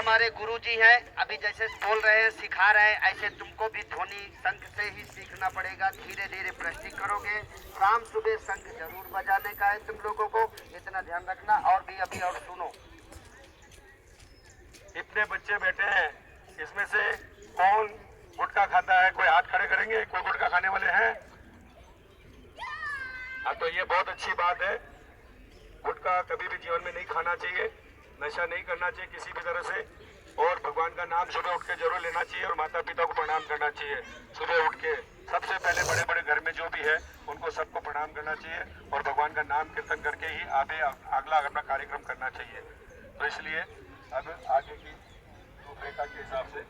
हमारे गुरुजी हैं, अभी जैसे बोल रहे हैं सिखा रहे हैं, ऐसे तुमको भी ध्वनि शंख से ही सीखना पड़ेगा। धीरे धीरे प्रैक्टिस करोगे। शाम सुबह शंख जरूर बजाने का है तुम लोगों को, इतना ध्यान रखना। और भी अभी और सुनो, इतने बच्चे बैठे हैं, इसमें से कौन गुटखा खाता है? कोई हाथ खड़े करेंगे? कोई गुटखा खाने वाले हैं? हाँ, तो ये बहुत अच्छी बात है। गुटखा कभी भी जीवन में नहीं खाना चाहिए, नशा नहीं करना चाहिए किसी भी तरह से, और भगवान का नाम सुबह उठ के जरूर लेना चाहिए और माता पिता को प्रणाम करना चाहिए। सुबह उठ के सबसे पहले बड़े बड़े घर में जो भी है उनको सबको प्रणाम करना चाहिए और भगवान का नाम कीर्तन करके ही आगे अगला अपना कार्यक्रम करना चाहिए। तो इसलिए अब आगे की रूपरेखा के हिसाब से